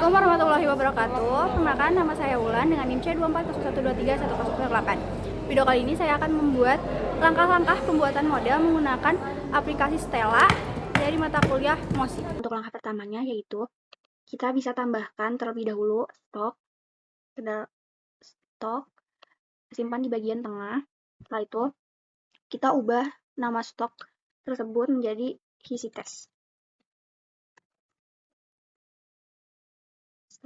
Assalamualaikum warahmatullahi wabarakatuh. Perkenalkan, nama saya Wulan dengan NIM C2401231008. Video kali ini saya akan membuat langkah-langkah pembuatan model menggunakan aplikasi Stella dari mata kuliah MOSI. Untuk langkah pertamanya yaitu kita bisa tambahkan terlebih dahulu stok, simpan di bagian tengah. Setelah itu kita ubah nama stok tersebut menjadi isi tes.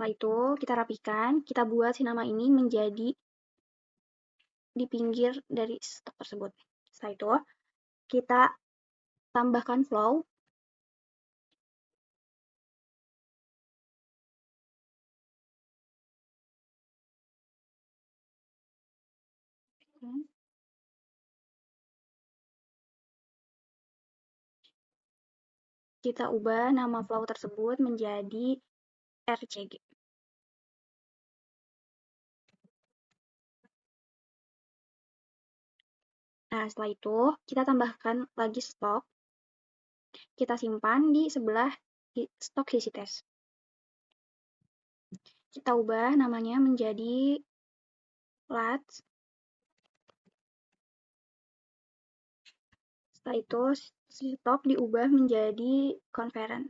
Setelah itu kita rapikan, kita buat si nama ini menjadi di pinggir dari stok tersebut. Setelah itu kita tambahkan flow. Kita ubah nama flow tersebut menjadi RCG. Nah, setelah itu kita tambahkan lagi stok. Kita simpan di sebelah stok isi tes. Kita ubah namanya menjadi LATS. Setelah itu stok diubah menjadi conveyor.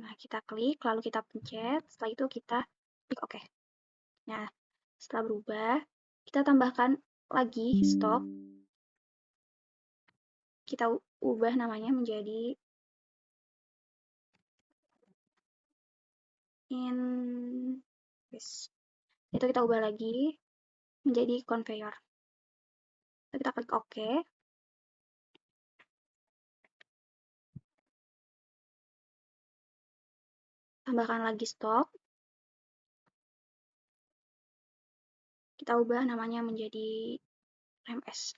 Nah, kita klik, lalu kita pencet, setelah itu kita klik OK. Nah, setelah berubah, kita tambahkan lagi stok. Kita ubah namanya menjadi itu kita ubah lagi menjadi conveyor. Kita klik OK. Tambahkan lagi stok. Kita ubah namanya menjadi RMS.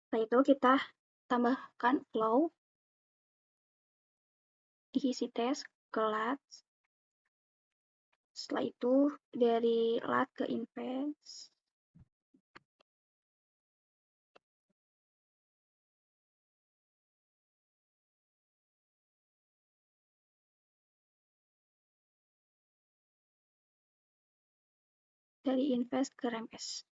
Setelah itu kita tambahkan flow, isi tes ke LATS. Setelah itu dari LAT ke invest. Dari invest ke RMS.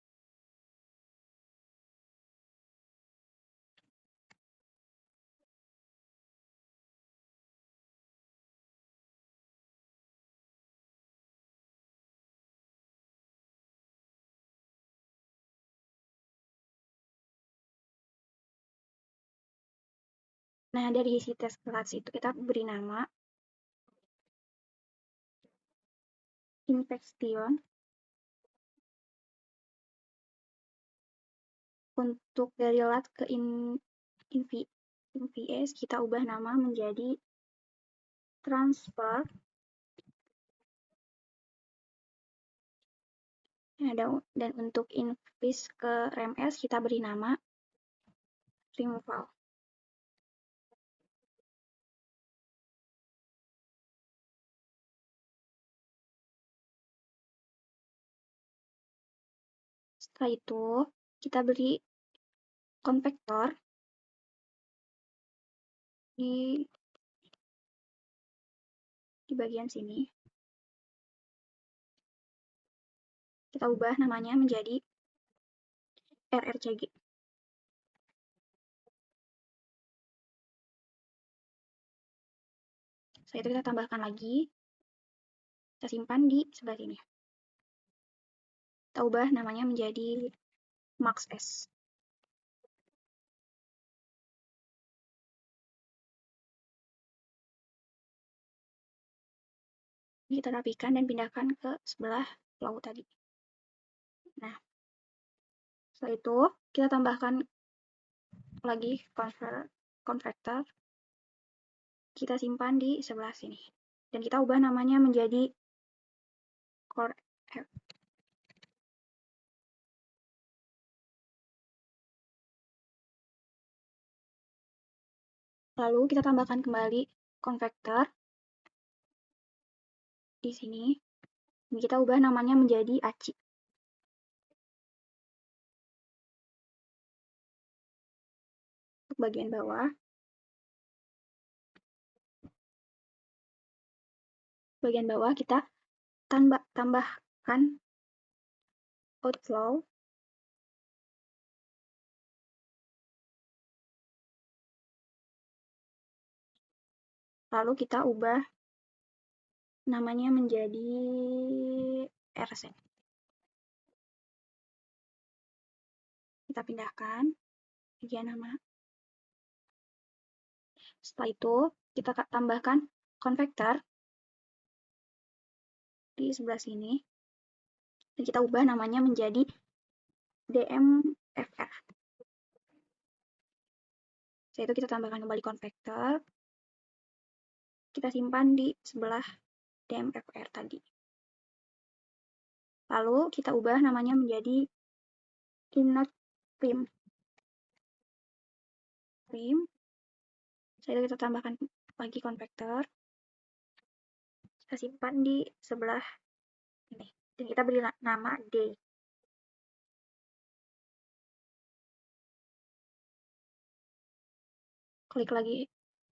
Nah, dari isi tes ke LATS itu kita beri nama Infection. Untuk dari LAT ke InVS kita ubah nama menjadi transfer. Dan untuk invest ke RMS kita beri nama removal. Setelah itu kita beri konvektor di bagian sini. Kita ubah namanya menjadi RRCG. Setelah itu kita tambahkan lagi. Kita simpan di sebelah sini. Kita ubah namanya menjadi MaxS. Ini kita rapikan dan pindahkan ke sebelah flow tadi. Nah, setelah itu kita tambahkan lagi converter. Kita simpan di sebelah sini. Dan kita ubah namanya menjadi core F. Lalu kita tambahkan kembali konvektor di sini. Ini kita ubah namanya menjadi ACI. Untuk bagian bawah kita tambahkan outflow. Lalu kita ubah namanya menjadi RC. Kita pindahkan bagian nama. Setelah itu, kita tambahkan konvektor di sebelah sini. Dan kita ubah namanya menjadi DMFR. Setelah itu kita tambahkan kembali konvektor. Kita simpan di sebelah DMFR tadi. Lalu kita ubah namanya menjadi inode prim. Setelah itu kita tambahkan lagi konvektor. Kita simpan di sebelah ini. Dan kita beri nama D. Klik lagi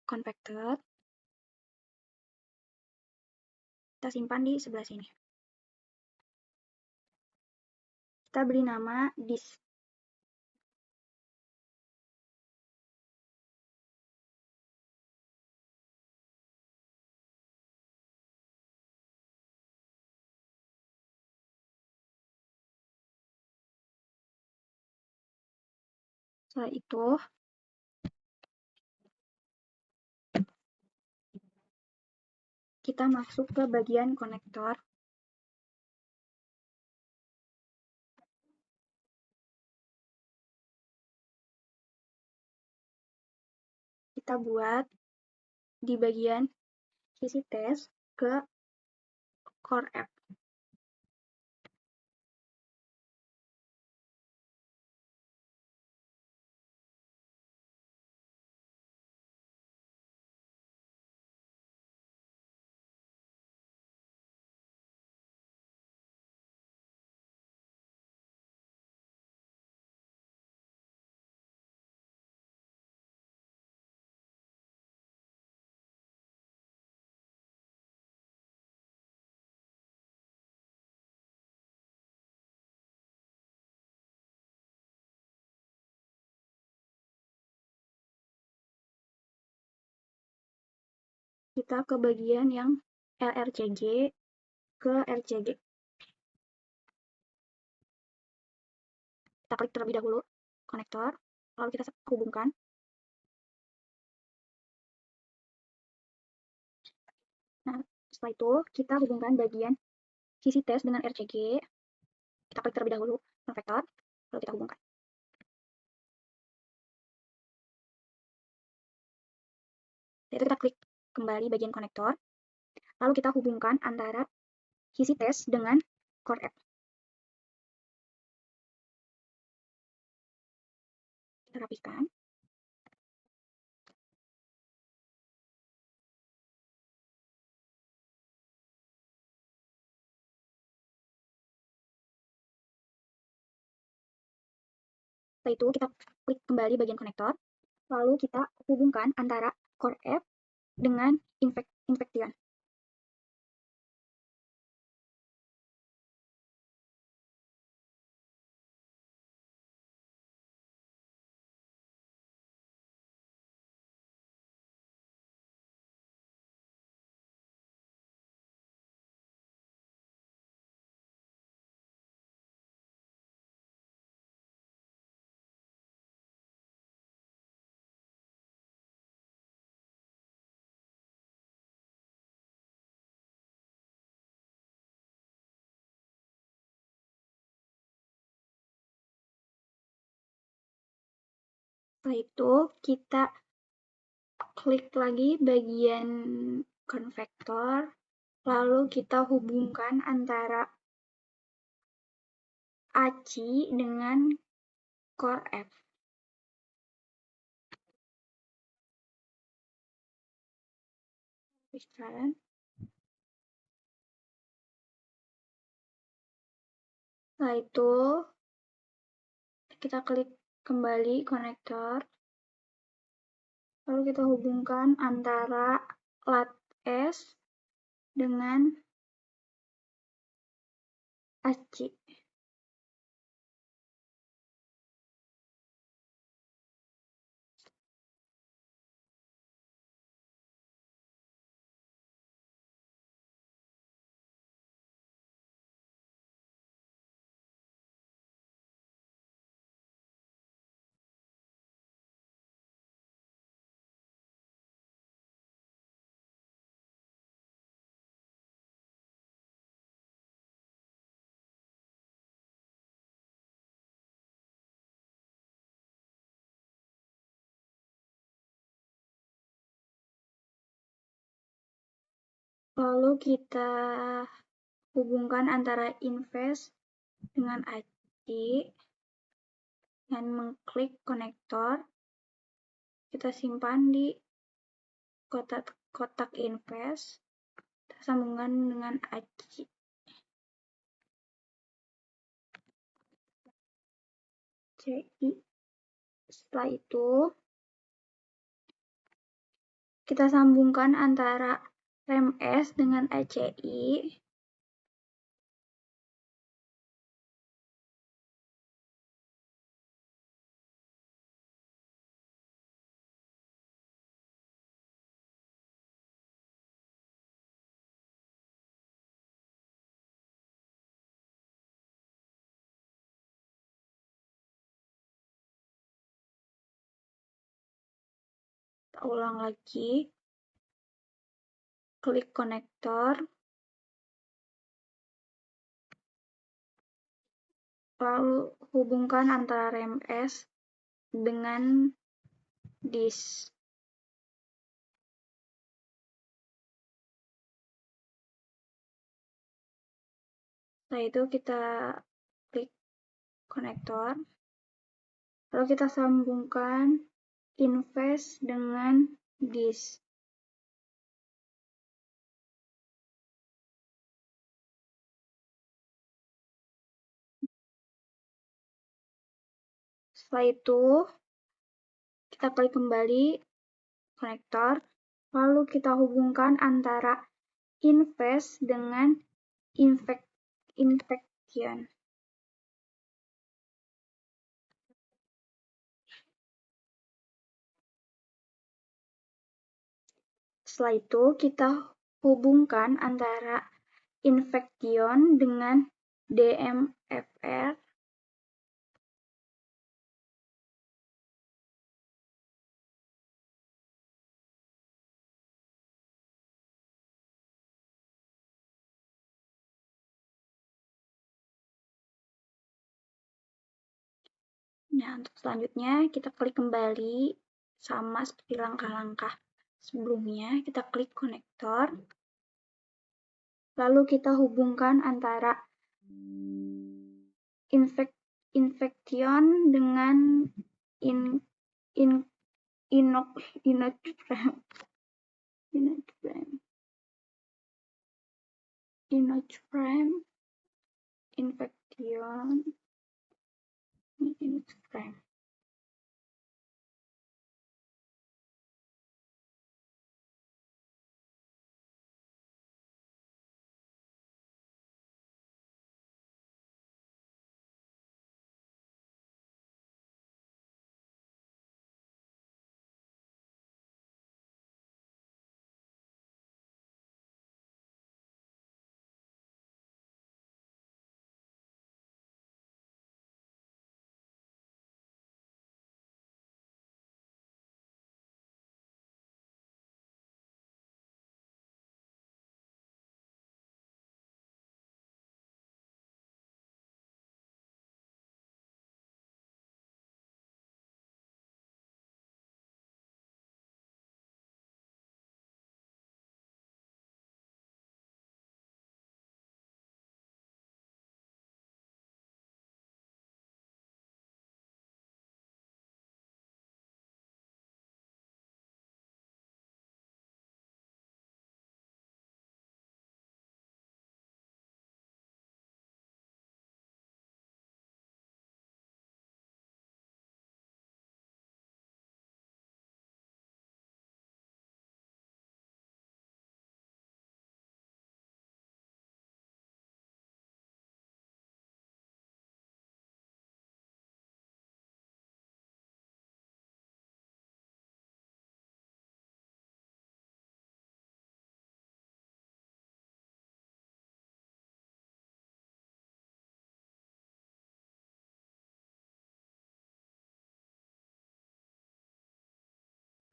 konvektor. Kita simpan di sebelah sini. Kita beri nama dis. Setelah itu, kita masuk ke bagian konektor. Kita buat di bagian isi tes ke core app. Kita ke bagian yang LRCG ke RCG. Kita klik terlebih dahulu konektor, lalu kita hubungkan. Nah, setelah itu kita hubungkan bagian sisi tes dengan RCG. Kita klik terlebih dahulu konvektor, lalu kita hubungkan. Setelah itu kita klik kembali bagian konektor, lalu kita hubungkan antara sisi tes dengan core app. Kita rapihkan. Setelah itu kita klik kembali bagian konektor, lalu kita hubungkan antara core app dengan Infection. Setelah itu kita klik lagi bagian konvektor, lalu kita hubungkan antara ACI dengan core app. Setelah itu, kita klik kembali konektor. Lalu kita hubungkan antara LUT-S dengan ACI. Lalu kita hubungkan antara invest dengan ACI dengan mengklik konektor. Kita simpan di kotak invest. Kita sambungkan dengan ACI. CI. Setelah itu, kita sambungkan antara rem-S dengan ACI. Kita ulang lagi. Klik konektor. Lalu hubungkan antara rem-S dengan disk. Setelah itu kita klik konektor. Lalu kita sambungkan invest dengan disk. Setelah itu, kita klik kembali konektor, lalu kita hubungkan antara invest dengan infection. Setelah itu, kita hubungkan antara infection dengan DMFR. Nah, untuk selanjutnya kita klik kembali sama seperti langkah-langkah sebelumnya. Kita klik konektor. Lalu kita hubungkan antara infection dengan inotrem. Infection.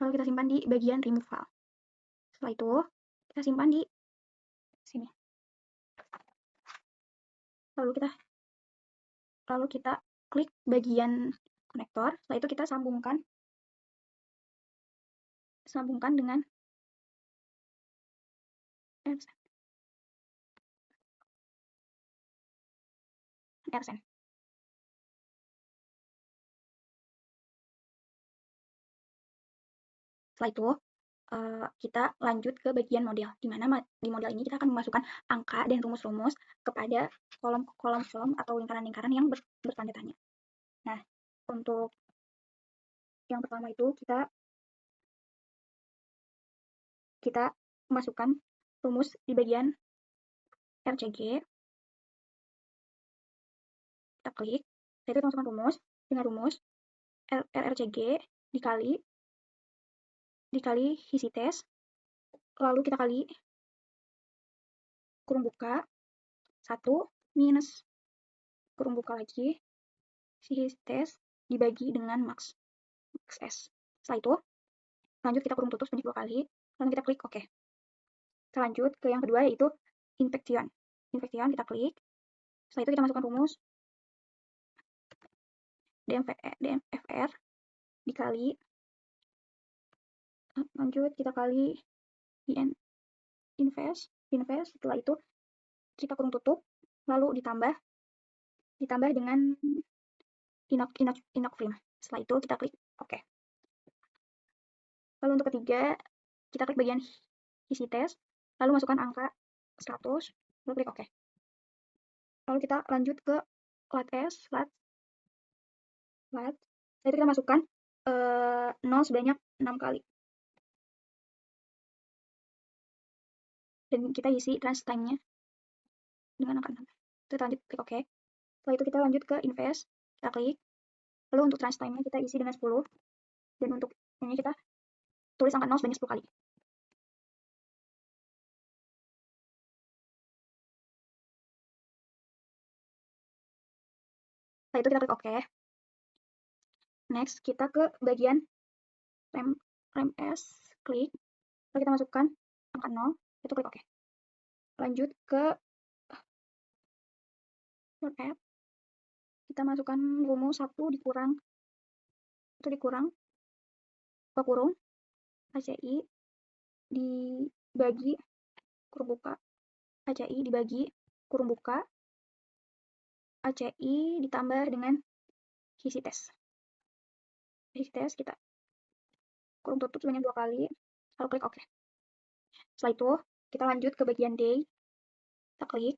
lalu kita simpan di bagian remove file. Setelah itu, kita simpan di sini. Lalu kita klik bagian konektor. Setelah itu kita sambungkan dengan AirSend. Setelah itu, kita lanjut ke bagian model, di mana di model ini kita akan memasukkan angka dan rumus-rumus kepada kolom-kolom atau lingkaran-lingkaran yang bertanda tanya. Nah, untuk yang pertama itu kita masukkan rumus di bagian RCG. Kita klik, setelah itu kita masukkan rumus dengan rumus RRCG dikali isi tes, lalu kita kali kurung buka 1 minus kurung buka lagi isi tes dibagi dengan max S. Setelah itu lanjut kita kurung tutup sebanyak 2 kali, lalu kita klik OK. Kita lanjut ke yang kedua, yaitu infection kita klik. Setelah itu kita masukkan rumus DMFR dikali, lanjut kita kali invest. Setelah itu kita kurung tutup, lalu ditambah dengan Inox-Film. Setelah itu kita klik OK. Lalu untuk ketiga, kita klik bagian isi tes, lalu masukkan angka 100, lalu klik OK. Lalu kita lanjut ke lat. Setelah itu kita masukkan 0 sebanyak 6 kali. Dan kita isi trans time-nya dengan angka 6. Itu kita lanjut klik OK. Setelah itu kita lanjut ke invest, kita klik. Lalu untuk trans time-nya kita isi dengan 10. Dan untuk ini kita tulis angka 0 sebanyak 10 kali. Setelah itu kita klik OK. Next, kita ke bagian rem S, klik. Lalu kita masukkan angka 0, itu klik OK. Lanjut ke Word App. Kita masukkan rumus 1 dikurang buka kurung ACI dibagi kurung buka ACI dibagi kurung buka ACI ditambah dengan isi tes. Isi tes kita kurung tutup sebanyak 2 kali, lalu klik OK. Setelah itu kita lanjut ke bagian day, kita klik,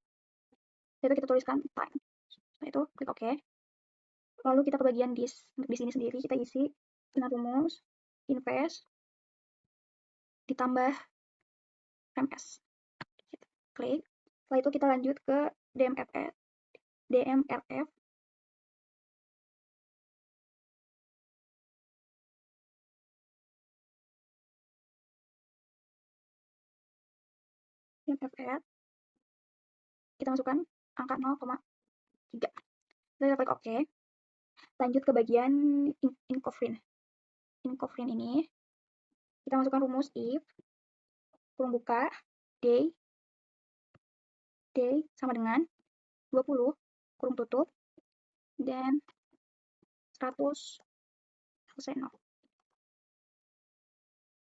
setelah itu kita tuliskan time. Setelah itu klik OK. Lalu kita ke bagian di sini sendiri, kita isi dengan rumus invest ditambah MS. Kita klik. Setelah itu kita lanjut ke DMRF. Kita masukkan angka 0,3. Kita klik OK. Lanjut ke bagian Incofrin ini. Kita masukkan rumus if kurung buka day sama dengan 20 kurung tutup dan 100 selesai 0.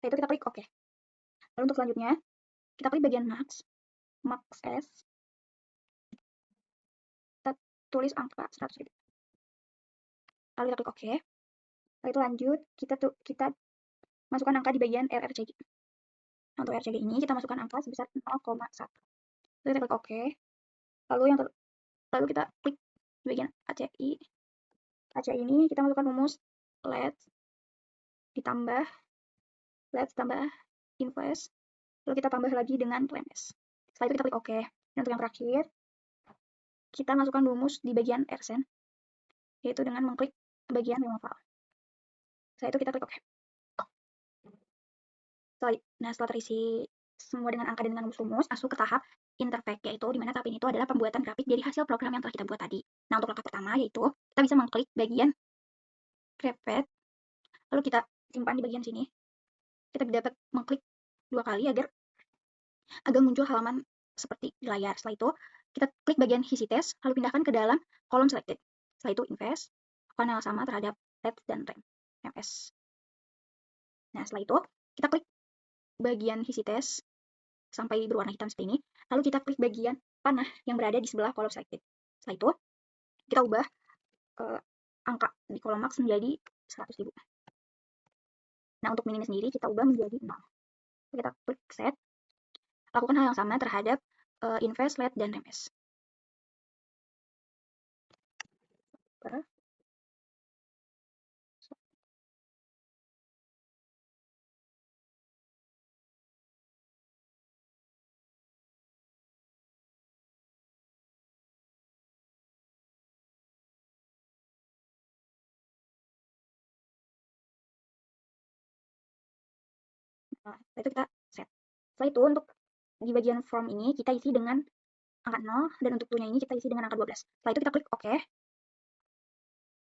Setelah itu kita klik OK. Lalu untuk selanjutnya kita klik bagian max S, kita tulis angka 100. Lalu kita klik OK. Setelah itu lanjut kita masukkan angka di bagian RRCG. Nah, untuk RCG ini kita masukkan angka sebesar 0,1. Lalu kita klik OK. Lalu kita klik di bagian ACI. ACI ini kita masukkan rumus let ditambah invest. Lalu kita tambah lagi dengan remes. Setelah itu kita klik OK. Dan untuk yang terakhir, kita masukkan rumus di bagian AirSend, yaitu dengan mengklik bagian remove file. Setelah itu kita klik OK. Setelah terisi semua dengan angka dan dengan rumus, masuk ke tahap interface, yaitu di mana tahap ini itu adalah pembuatan grafik dari hasil program yang telah kita buat tadi. Nah, untuk langkah pertama yaitu kita bisa mengklik bagian create, lalu kita simpan di bagian sini. kita dapat mengklik 2 kali agar muncul halaman seperti di layar. Setelah itu, kita klik bagian isi tes, lalu pindahkan ke dalam kolom selected. Setelah itu, invest, lakukan hal sama terhadap LED dan RAM, MS. Nah, setelah itu, kita klik bagian isi tes sampai berwarna hitam seperti ini, lalu kita klik bagian panah yang berada di sebelah kolom selected. Setelah itu, kita ubah angka di kolom max menjadi 100.000. Nah, untuk minnya sendiri kita ubah menjadi 0. Kita klik set. Lakukan hal yang sama terhadap invest, LED, dan MS. Nah, setelah itu kita set. Setelah itu untuk di bagian from ini kita isi dengan angka 0 dan untuk to-nya ini kita isi dengan angka 12. Setelah itu kita klik OK.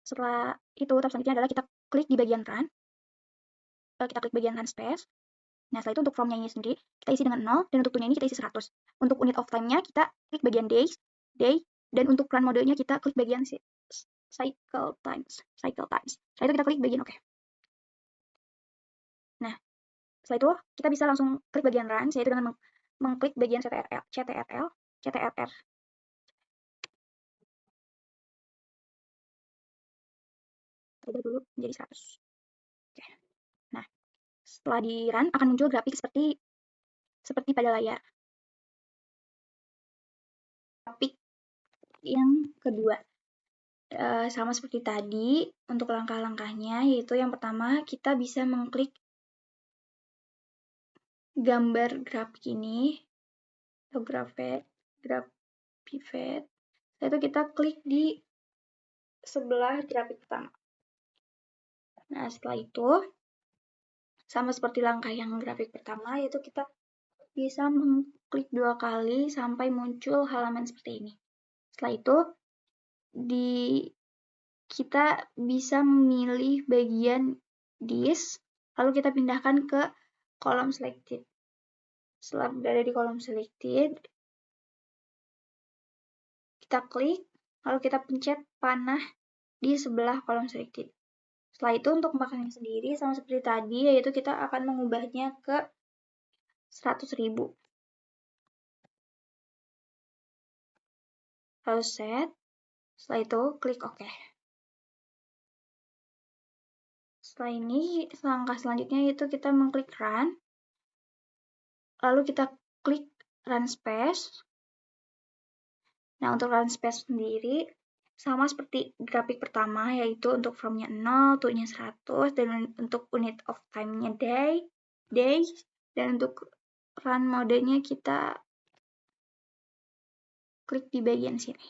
Setelah itu tahap selanjutnya adalah kita klik di bagian run. Kita klik bagian run space. Nah, setelah itu untuk from-nya ini sendiri kita isi dengan 0 dan untuk to-nya ini kita isi 100. Untuk unit of time-nya kita klik bagian days, day, dan untuk run modenya kita klik bagian cycle times. Setelah itu kita klik bagian OK. Nah, setelah itu kita bisa langsung klik bagian run, yaitu dengan mengklik bagian CTRL. Ubah dulu menjadi 100. Oke. Nah, setelah di run akan muncul grafik seperti pada layar. Grafik yang kedua sama seperti tadi untuk langkah-langkahnya, yaitu yang pertama kita bisa mengklik gambar grafik ini atau graphic. Setelah itu kita klik di sebelah grafik pertama. Nah, setelah itu sama seperti langkah yang grafik pertama, yaitu kita bisa mengklik 2 kali sampai muncul halaman seperti ini. Setelah itu kita bisa memilih bagian this, lalu kita pindahkan ke kolom selected. Setelah berada di kolom selected, kita klik, lalu kita pencet panah di sebelah kolom selected. Setelah itu untuk pembakarannya sendiri sama seperti tadi, yaitu kita akan mengubahnya ke 100.000. Lalu set. Setelah itu klik OK. Setelah ini, langkah selanjutnya yaitu kita mengklik run. Lalu kita klik run space. Nah, untuk run space sendiri sama seperti grafik pertama, yaitu untuk from-nya 0, to-nya 100, dan untuk unit of time-nya days, dan untuk run modenya kita klik di bagian sini.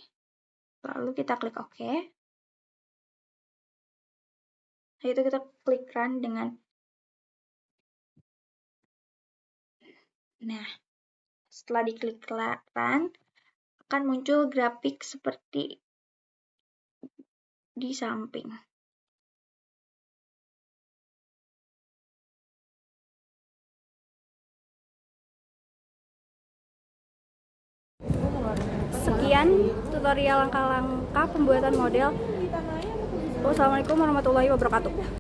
Lalu kita klik OK. Yaitu kita klik run dengan nah, setelah diklik run akan muncul grafik seperti di samping. Sekian tutorial langkah-langkah pembuatan model. Wassalamualaikum warahmatullahi wabarakatuh.